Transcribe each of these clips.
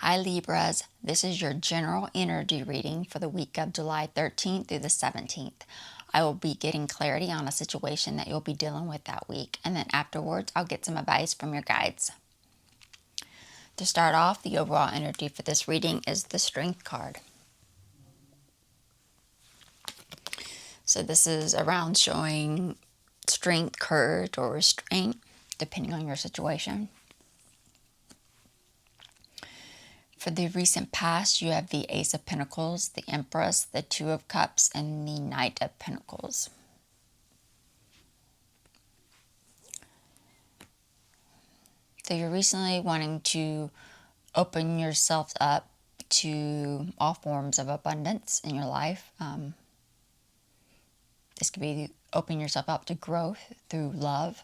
Hi Libras, this is your general energy reading for the week of July 13th through the 17th. I will be getting clarity on a situation that you'll be dealing with that week, and then afterwards I'll get some advice from your guides. To start off, the overall energy for this reading is the Strength card. So this is around showing strength, courage, or restraint, depending on your situation. For the recent past, you have the Ace of Pentacles, the Empress, the Two of Cups, and the Knight of Pentacles. So you're recently wanting to open yourself up to all forms of abundance in your life. This could be opening yourself up to growth through love.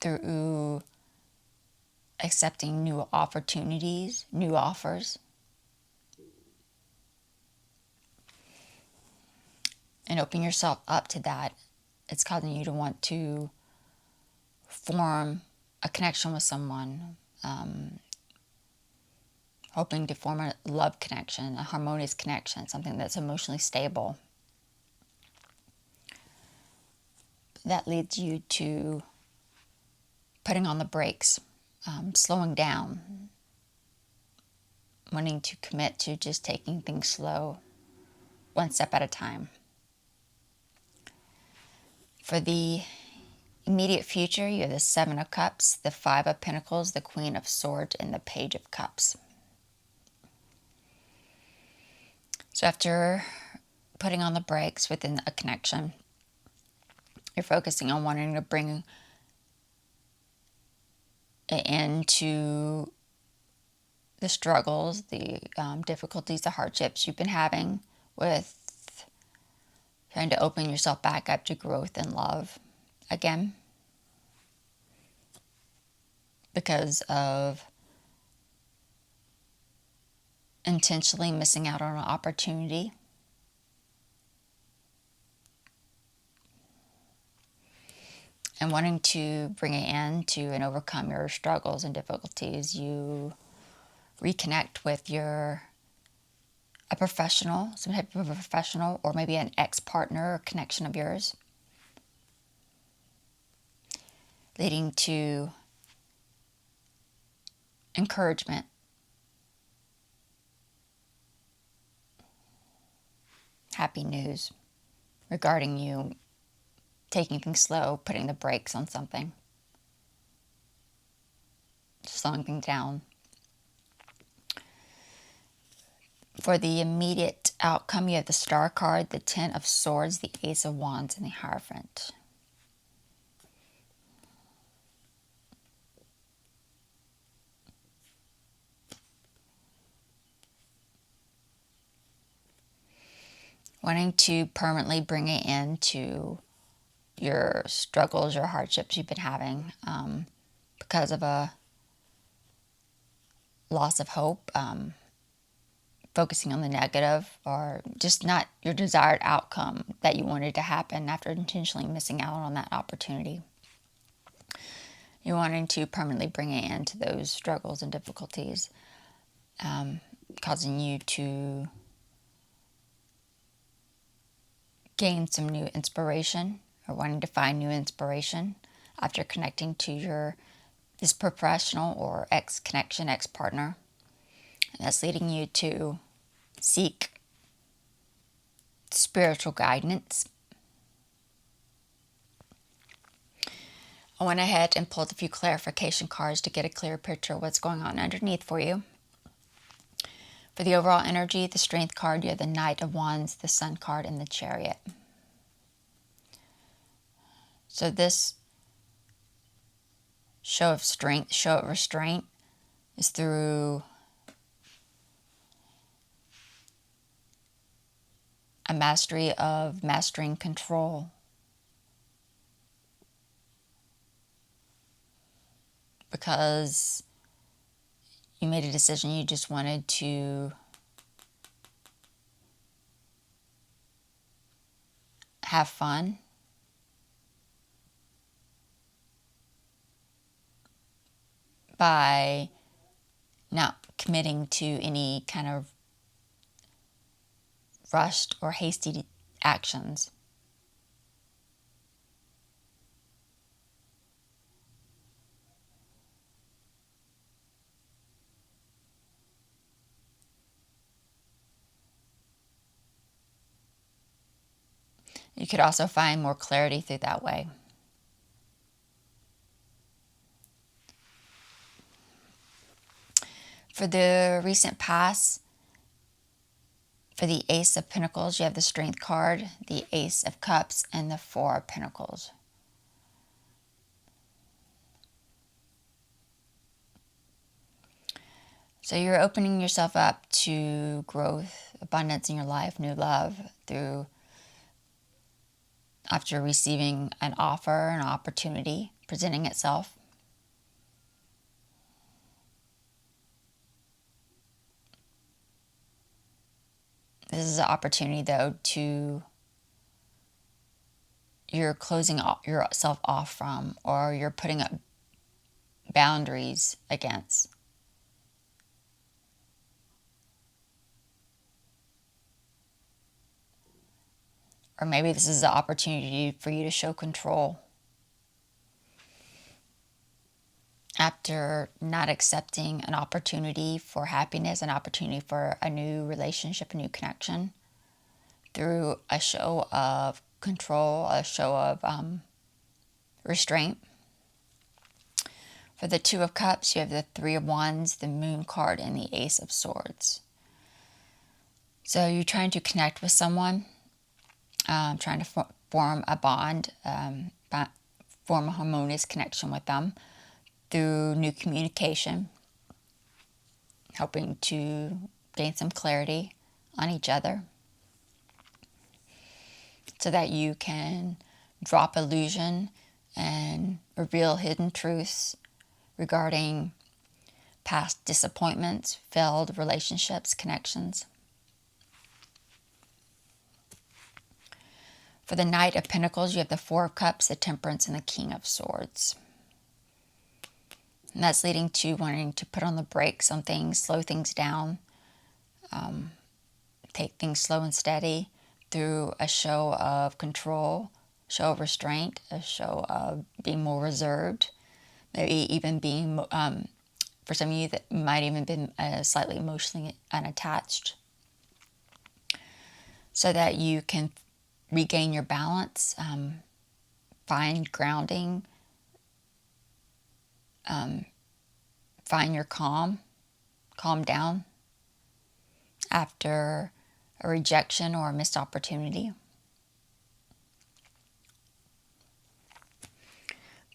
Through accepting new opportunities, new offers. And opening yourself up to that, it's causing you to want to form a connection with someone, hoping to form a love connection, a harmonious connection, something that's emotionally stable. That leads you to putting on the brakes, slowing down, wanting to commit to just taking things slow, one step at a time. For the immediate future, you have the Seven of Cups, the Five of Pentacles, the Queen of Swords, and the Page of Cups. So after putting on the brakes within a connection, you're focusing on wanting to bring an end to the struggles, the difficulties, the hardships you've been having with trying to open yourself back up to growth and love again, because of intentionally missing out on an opportunity. And wanting to bring an end to and overcome your struggles and difficulties, you reconnect with a professional, some type of a professional, or maybe an ex-partner or connection of yours, leading to encouragement, happy news regarding you taking things slow, putting the brakes on something, slowing things down. For the immediate outcome, you have the Star card, the Ten of Swords, the Ace of Wands, and the Hierophant. Wanting to permanently bring an end to your struggles, your hardships you've been having because of a loss of hope, focusing on the negative, or just not your desired outcome that you wanted to happen after intentionally missing out on that opportunity. You're wanting to permanently bring an end to those struggles and difficulties, causing you to gain some new inspiration, or wanting to find new inspiration after connecting to this professional or ex-connection, ex-partner. And that's leading you to seek spiritual guidance. I went ahead and pulled a few clarification cards to get a clear picture of what's going on underneath for you. For the overall energy, the Strength card, you have the Knight of Wands, the Sun card, and the Chariot. So this show of strength, show of restraint, is through a mastery of mastering control. Because you made a decision, you just wanted to have fun, by not committing to any kind of rushed or hasty actions. You could also find more clarity through that way. For the recent past, for the Ace of Pentacles, you have the Strength card, the Ace of Cups, and the Four of Pentacles. So you're opening yourself up to growth, abundance in your life, new love through after receiving an offer, an opportunity presenting itself. This is an opportunity, though, to you're closing yourself off from, or you're putting up boundaries against. Or maybe this is the opportunity for you to show control. After not accepting an opportunity for happiness, an opportunity for a new relationship, a new connection, through a show of control, a show of restraint. For the Two of Cups, you have the Three of Wands, the Moon card, and the Ace of Swords. So you're trying to connect with someone, trying to form a bond, form a harmonious connection with them through new communication, hoping to gain some clarity on each other so that you can drop illusion and reveal hidden truths regarding past disappointments, failed relationships, connections. For the Knight of Pentacles, you have the Four of Cups, the Temperance, and the King of Swords. And that's leading to wanting to put on the brakes on things, slow things down, take things slow and steady through a show of control, show of restraint, a show of being more reserved, maybe even being, for some of you, that might even been slightly emotionally unattached, so that you can regain your balance, find grounding, find your calm down after a rejection or a missed opportunity.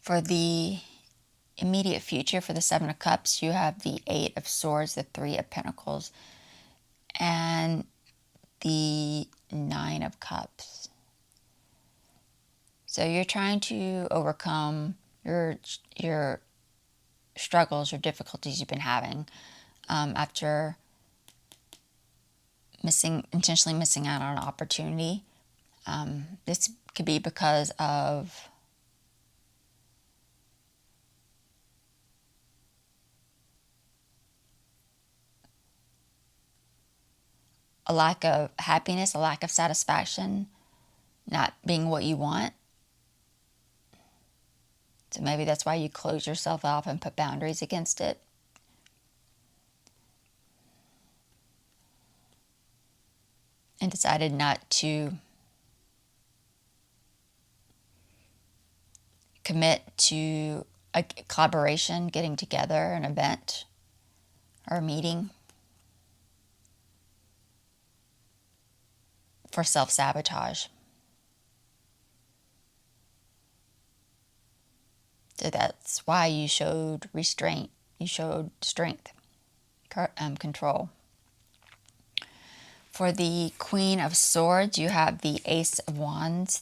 For the immediate future, for the Seven of Cups, you have the Eight of Swords, the Three of Pentacles, and the Nine of Cups. So you're trying to overcome your struggles or difficulties you've been having after intentionally missing out on an opportunity. This could be because of a lack of happiness, a lack of satisfaction, not being what you want. So maybe that's why you close yourself off and put boundaries against it. And decided not to commit to a collaboration, getting together, an event, or a meeting for self-sabotage. So that's why you showed restraint, you showed strength, control. For the Queen of Swords, you have the Ace of Wands,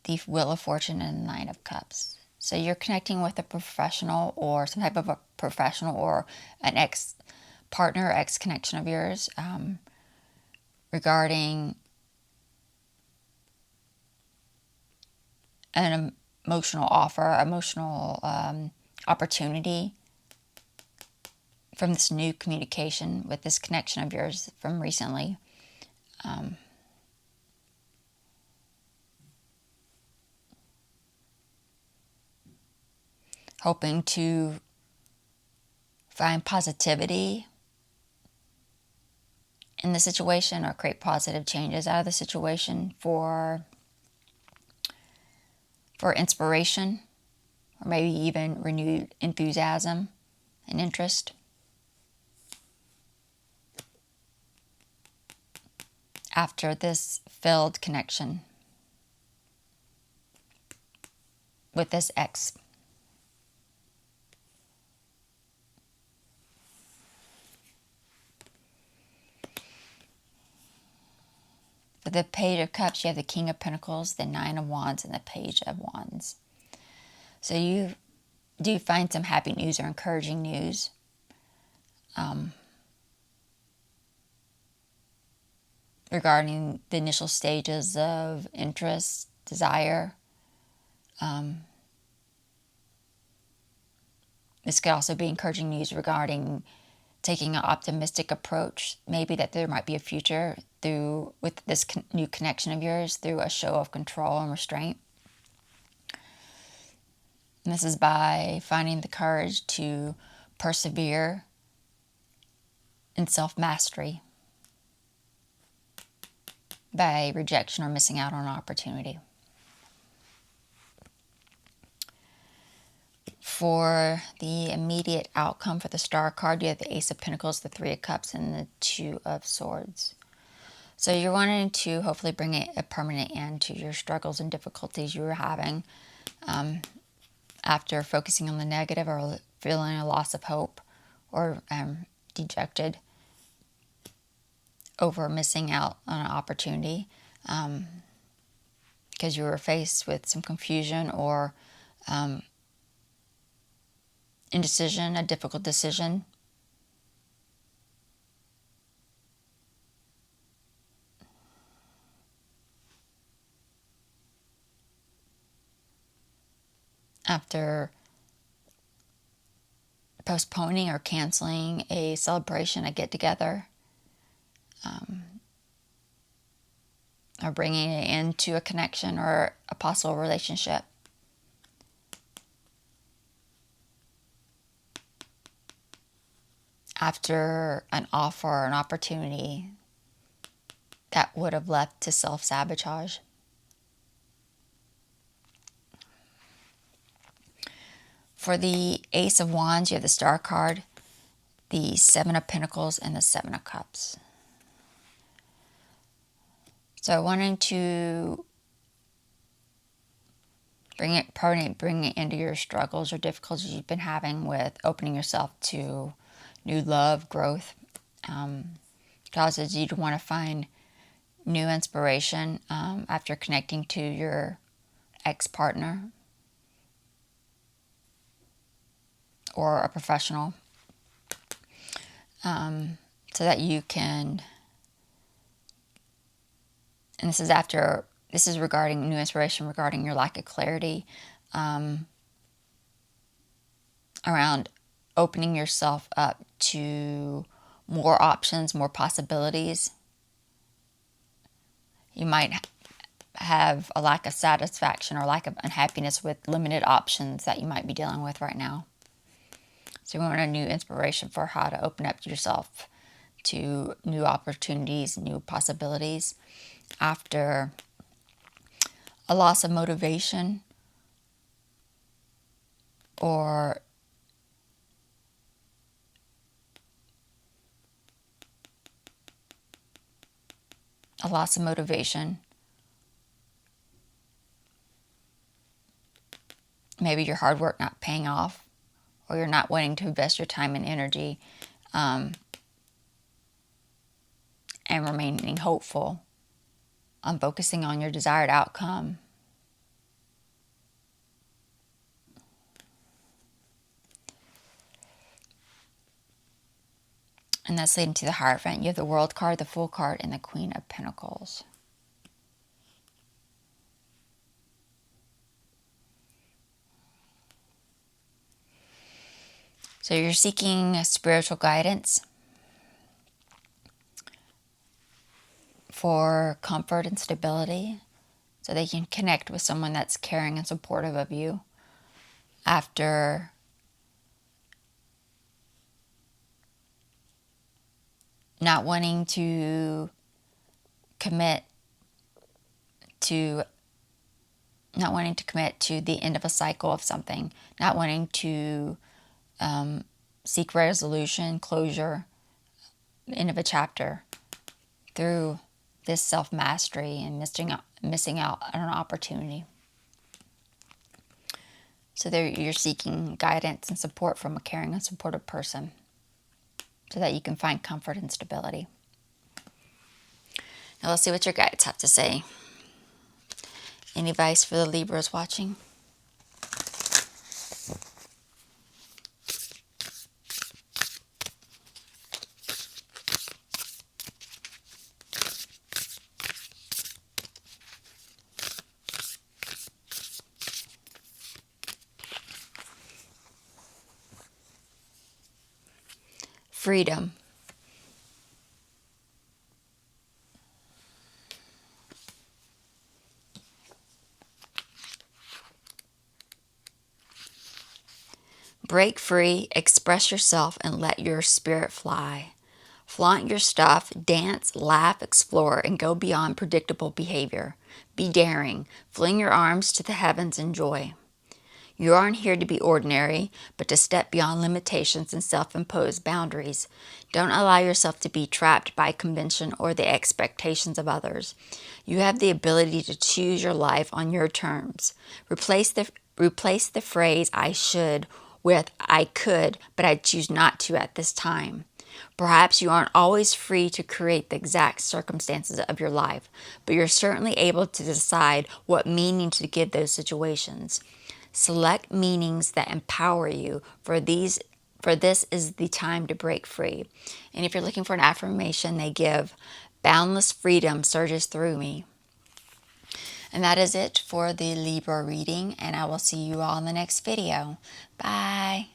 the Wheel of Fortune, and the Nine of Cups. So you're connecting with a professional or some type of a professional or an ex-partner, ex-connection of yours regarding an emotional offer, emotional opportunity from this new communication with this connection of yours from recently. Hoping to find positivity in the situation or create positive changes out of the situation for inspiration, or maybe even renewed enthusiasm and interest. After this failed connection with this ex. For the Page of Cups, you have the King of Pentacles, the Nine of Wands, and the Page of Wands. So you do find some happy news or encouraging news. Regarding the initial stages of interest, desire. This could also be encouraging news regarding taking an optimistic approach, maybe that there might be a future with this new connection of yours through a show of control and restraint. And this is by finding the courage to persevere in self-mastery by rejection or missing out on an opportunity. For the immediate outcome for the Star card, you have the Ace of Pentacles, the Three of Cups, and the Two of Swords. So you're wanting to hopefully bring a permanent end to your struggles and difficulties you were having after focusing on the negative or feeling a loss of hope or dejected over missing out on an opportunity because you were faced with some confusion or indecision, a difficult decision. After postponing or canceling a celebration, a get-together, or bringing it into a connection or a possible relationship. After an offer or an opportunity that would have led to self-sabotage. For the Ace of Wands, you have the Star card, the Seven of Pentacles, and the Seven of Cups. So wanting to bring it into your struggles or difficulties you've been having with opening yourself to new love, growth, causes you to want to find new inspiration after connecting to your ex-partner or a professional, so that you can, and this is regarding new inspiration regarding your lack of clarity around opening yourself up to more options, more possibilities. You might have a lack of satisfaction or lack of unhappiness with limited options that you might be dealing with right now. So you want a new inspiration for how to open up yourself to new opportunities, new possibilities after a loss of motivation or a loss of motivation. Maybe your hard work not paying off, or you're not wanting to invest your time and energy and remaining hopeful on focusing on your desired outcome. And that's leading to the Hierophant. You have the World card, the Fool card, and the Queen of Pentacles. So you're seeking spiritual guidance for comfort and stability so they can connect with someone that's caring and supportive of you after not wanting to commit to the end of a cycle of something, not wanting to seek resolution, closure, end of a chapter through this self-mastery and missing out on an opportunity. So there you're seeking guidance and support from a caring and supportive person so that you can find comfort and stability. Now let's see what your guides have to say. Any advice for the Libras watching? Freedom. Break free, express yourself, and let your spirit fly. Flaunt your stuff, dance, laugh, explore, and go beyond predictable behavior. Be daring. Fling your arms to the heavens in joy. You aren't here to be ordinary, but to step beyond limitations and self-imposed boundaries. Don't allow yourself to be trapped by convention or the expectations of others. You have the ability to choose your life on your terms. Replace the phrase "I should" with "I could, but I choose not to at this time." Perhaps you aren't always free to create the exact circumstances of your life, but you're certainly able to decide what meaning to give those situations. Select meanings that empower you, for this is the time to break free. And if you're looking for an affirmation, they give, boundless freedom surges through me. And that is it for the Libra reading, and I will see you all in the next video. Bye.